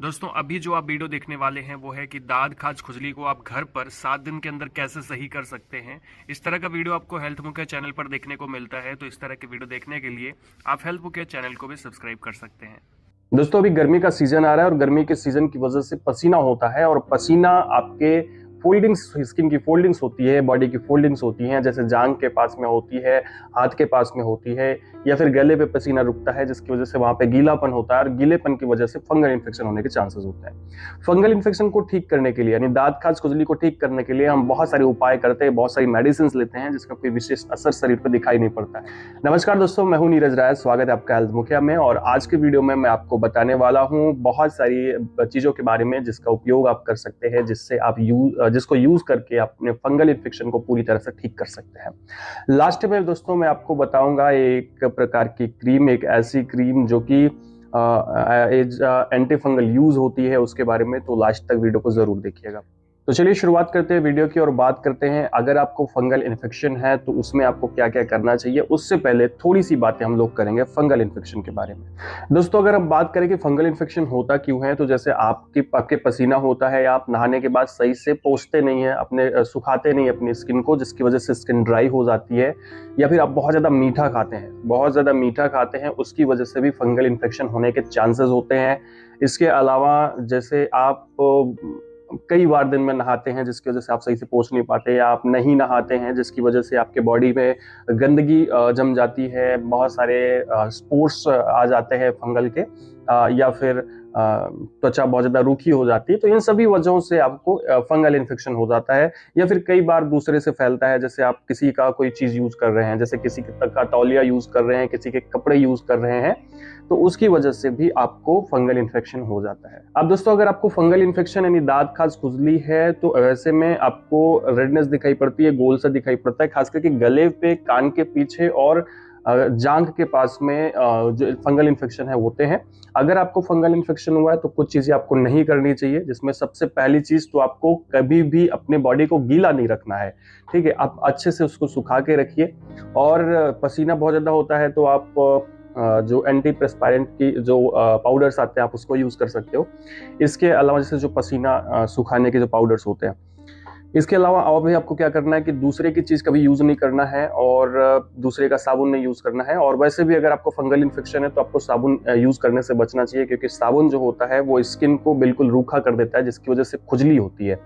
दोस्तों अभी जो आप वीडियो देखने वाले हैं वो है कि दाद खाज खुजली को आप घर पर 7 दिन के अंदर कैसे सही कर सकते हैं। इस तरह का वीडियो आपको हेल्थ बुक चैनल पर देखने को मिलता है, तो इस तरह के वीडियो देखने के लिए आप हेल्थ बुक चैनल को भी सब्सक्राइब कर सकते हैं। दोस्तों अभी गर्मी का सीजन आ रहा है और गर्मी के सीजन की वजह से पसीना होता है और पसीना आपके फोल्डिंग्स, स्किन की फोल्डिंग्स होती है, बॉडी की फोल्डिंग्स होती हैं, जैसे जांघ के पास में होती है, हाथ के पास में होती है, या फिर गले पे पसीना रुकता है जिसकी वजह से वहां पे गीलापन होता है और गीलेपन की वजह से फंगल इन्फेक्शन होने के चांसेस होते हैं। फंगल इन्फेक्शन को ठीक करने के लिए यानी दांत खाज खुजली को ठीक करने के लिए हम बहुत सारे उपाय करते हैं, बहुत सारी मेडिसिन लेते हैं जिसका कोई विशेष असर शरीर पर दिखाई नहीं पड़ता है। नमस्कार दोस्तों, मैं हूं नीरज राय, स्वागत है आपका हेल्थ मुखिया में। और आज के वीडियो में मैं आपको बताने वाला हूं बहुत सारी चीजों के बारे में जिसका उपयोग आप कर सकते हैं, जिससे आप जिसको यूज करके अपने फंगल इन्फेक्शन को पूरी तरह से ठीक कर सकते हैं। लास्ट में दोस्तों मैं आपको बताऊंगा एक प्रकार की क्रीम, एक ऐसी क्रीम जो कि एंटी फंगल यूज होती है, उसके बारे में। तो लास्ट तक वीडियो को जरूर देखिएगा। तो चलिए शुरुआत करते हैं वीडियो की और बात करते हैं अगर आपको फंगल इन्फेक्शन है तो उसमें आपको क्या क्या करना चाहिए। उससे पहले थोड़ी सी बातें हम लोग करेंगे फंगल इन्फेक्शन के बारे में। दोस्तों अगर हम बात करें कि फंगल इन्फेक्शन होता क्यों है, तो जैसे आपके पसीना होता है, आप नहाने के बाद सही से पोंछते नहीं है, अपने सुखाते नहीं अपनी स्किन को, जिसकी वजह से स्किन ड्राई हो जाती है, या फिर आप बहुत ज्यादा मीठा खाते हैं, बहुत ज्यादा मीठा खाते हैं, उसकी वजह से भी फंगल इन्फेक्शन होने के चांसेस होते हैं। इसके अलावा जैसे आप कई बार दिन में नहाते हैं जिसकी वजह से आप सही से पोंछ नहीं पाते, या आप नहीं नहाते हैं जिसकी वजह से आपके बॉडी में गंदगी जम जाती है, बहुत सारे स्पोर्स आ जाते हैं फंगल के, या फिर त्वचा बहुत ज्यादा रूखी हो जाती है। तो इन सभी वजहों से आपको फंगल इन्फेक्शन हो जाता है। या फिर कई बार दूसरे से फैलता है, जैसे आप किसी का कोई चीज यूज कर रहे हैं, जैसे किसी का तौलिया यूज कर रहे हैं, किसी के कपड़े यूज कर रहे हैं, तो उसकी वजह से भी आपको फंगल इन्फेक्शन हो जाता है। अब दोस्तों अगर आपको फंगल इन्फेक्शन यानी दांत खाज खुजली है तो ऐसे में आपको रेडनेस दिखाई पड़ती है, गोल सा दिखाई पड़ता है, खास करके गले पे, कान के पीछे और जांघ के पास में जो फंगल इन्फेक्शन है होते हैं। अगर आपको फंगल इन्फेक्शन हुआ है तो कुछ चीजें आपको नहीं करनी चाहिए, जिसमें सबसे पहली चीज तो आपको कभी भी अपने बॉडी को गीला नहीं रखना है। ठीक है, आप अच्छे से उसको सुखा के रखिए। और पसीना बहुत ज्यादा होता है तो आप जो एंटी प्रेस्पायरेंट की जो पाउडर्स आते हैं आप उसको यूज कर सकते हो। इसके अलावा जैसे जो पसीना सुखाने के जो पाउडर्स होते हैं, इसके अलावा और भी आपको क्या करना है कि दूसरे की चीज कभी यूज नहीं करना है और दूसरे का साबुन नहीं यूज करना है। और वैसे भी अगर आपको फंगल इन्फेक्शन है तो आपको साबुन यूज करने से बचना चाहिए, क्योंकि साबुन जो होता है वो स्किन को बिल्कुल रूखा कर देता है, जिसकी वजह से खुजली होती है।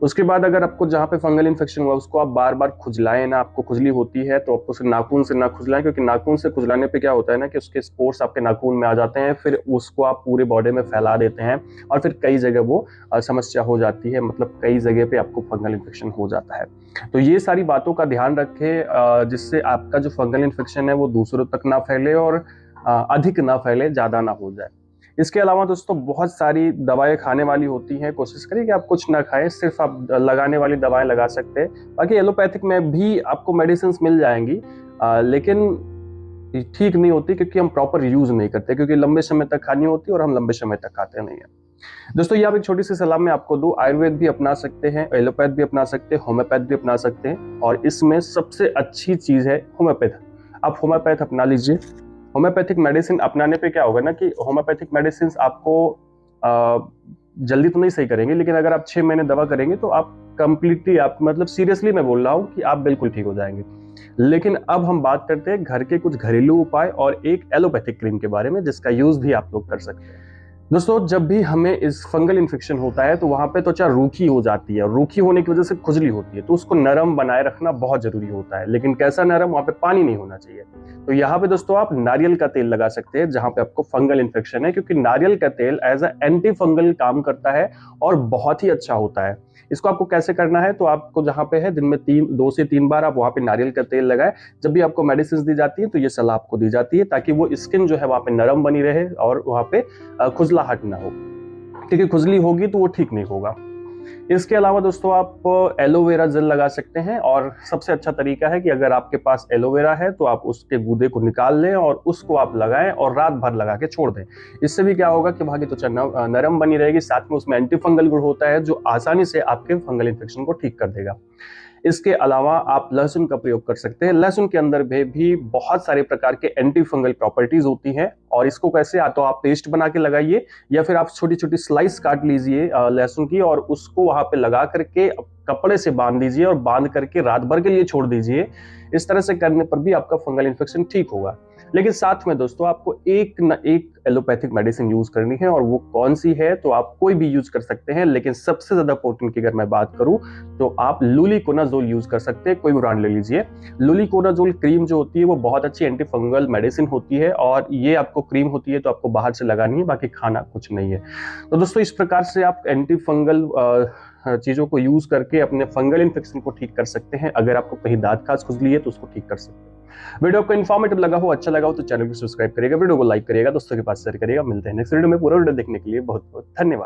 उसके बाद अगर आपको जहाँ पे फंगल इन्फेक्शन हुआ उसको आप बार बार खुजलाएं ना, आपको खुजली होती है तो आपको उसे नाखून से ना खुजलाएं, क्योंकि नाखून से खुजलाने पे क्या होता है ना कि उसके स्पोर्स आपके नाखून में आ जाते हैं, फिर उसको आप पूरे बॉडी में फैला देते हैं और फिर कई जगह वो समस्या हो जाती है, मतलब कई जगह पे आपको फंगल इन्फेक्शन हो जाता है। तो ये सारी बातों का ध्यान रखें जिससे आपका जो फंगल इन्फेक्शन है वो दूसरों तक ना फैले और अधिक ना फैले, ज्यादा ना हो जाए। इसके अलावा दोस्तों बहुत सारी दवाएं खाने वाली होती हैं, कोशिश करिए कि आप कुछ ना खाएं, सिर्फ आप लगाने वाली दवाएं लगा सकते हैं। बाकी एलोपैथिक में भी आपको मेडिसिन मिल जाएंगी, लेकिन ठीक नहीं होती क्योंकि हम प्रॉपर यूज नहीं करते, क्योंकि लंबे समय तक खानी होती है और हम लंबे समय तक खाते नहीं है। दोस्तों ये आप एक छोटी सी सलाह मैं आपको दूं, आयुर्वेद भी अपना सकते हैं, एलोपैथ भी अपना सकते हैं, होम्योपैथ भी अपना सकते हैं, और इसमें सबसे अच्छी चीज है होम्योपैथ। आप होम्योपैथ अपना लीजिए। होम्योपैथिक मेडिसिन अपनाने पे क्या होगा ना कि होम्योपैथिक मेडिसिन आपको जल्दी तो नहीं सही करेंगे, लेकिन अगर आप 6 महीने दवा करेंगे तो आप कंप्लीटली, आप मतलब सीरियसली मैं बोल रहा हूँ कि आप बिल्कुल ठीक हो जाएंगे। लेकिन अब हम बात करते हैं घर के कुछ घरेलू उपाय और एक एलोपैथिक क्रीम के बारे में, जिसका यूज भी आप लोग कर सकते हैं। दोस्तों जब भी हमें इस फंगल इन्फेक्शन होता है तो वहां पे त्वचा रूखी हो जाती है, और रूखी होने की वजह से खुजली होती है, तो उसको नरम बनाए रखना बहुत जरूरी होता है। लेकिन कैसा नरम? वहां पे पानी नहीं होना चाहिए। तो यहाँ पे दोस्तों आप नारियल का तेल लगा सकते हैं जहां पे आपको फंगल इन्फेक्शन है, क्योंकि नारियल का तेल एज अ एंटी फंगल काम करता है और बहुत ही अच्छा होता है। इसको आपको कैसे करना है, तो आपको जहां पे है दिन में 2 से 3 बार आप वहां पे नारियल का तेल लगाएं। जब भी आपको मेडिसिन दी जाती है तो ये सलाह आपको दी जाती है, ताकि वो स्किन जो है वहां पे नरम बनी रहे और वहां पे खुजलाहट ना हो, क्योंकि खुजली होगी तो वो ठीक नहीं होगा। इसके अलावा दोस्तों आप एलोवेरा जेल लगा सकते हैं, और सबसे अच्छा तरीका है कि अगर आपके पास एलोवेरा है तो आप उसके गूदे को निकाल लें और उसको आप लगाएं और रात भर लगा के छोड़ दें। इससे भी क्या होगा कि वहां की त्वचा नरम बनी रहेगी, साथ में उसमें एंटी फंगल गुण होता है जो आसानी से आपके फंगल इन्फेक्शन को ठीक कर देगा। इसके अलावा आप लहसुन का प्रयोग कर सकते हैं। लहसुन के अंदर भी बहुत सारे प्रकार के एंटी फंगल प्रॉपर्टीज होती हैं और इसको कैसे, या तो आप पेस्ट बना के लगाइए या फिर आप छोटी छोटी स्लाइस काट लीजिए लहसुन की और उसको वहां पे लगा करके कपड़े से बांध दीजिए और बांध करके रात भर के लिए छोड़ दीजिए। इस तरह से करने पर भी आपका फंगल इन्फेक्शन ठीक होगा। लेकिन साथ में दोस्तों आपको एक न एक एलोपैथिक मेडिसिन यूज करनी है, और वो कौन सी है तो आप कोई भी यूज कर सकते हैं, लेकिन सबसे ज्यादा पोटेंट की अगर मैं बात करूं तो आप लुलिकोनाजोल यूज कर सकते हैं। कोई ब्रांड ले लीजिए। लुलिकोनाजोल क्रीम जो होती है वो बहुत अच्छी एंटी फंगल मेडिसिन होती है, और ये आपको क्रीम होती है तो आपको बाहर से लगानी है, बाकी खाना कुछ नहीं है। तो दोस्तों इस प्रकार से आप एंटी फंगल चीजों को यूज करके अपने फंगल इन्फेक्शन को ठीक कर सकते हैं। अगर आपको कहीं दांत खाज खुजली है तो उसको ठीक कर सकते हैं। वीडियो आपको इन्फॉर्मेटिव लगा हो, अच्छा लगा हो तो चैनल को सब्सक्राइब करिएगा, वीडियो को लाइक करिएगा, दोस्तों के पास शेयर करिएगा। मिलते हैं नेक्स्ट वीडियो में। पूरा वीडियो देखने के लिए बहुत बहुत धन्यवाद।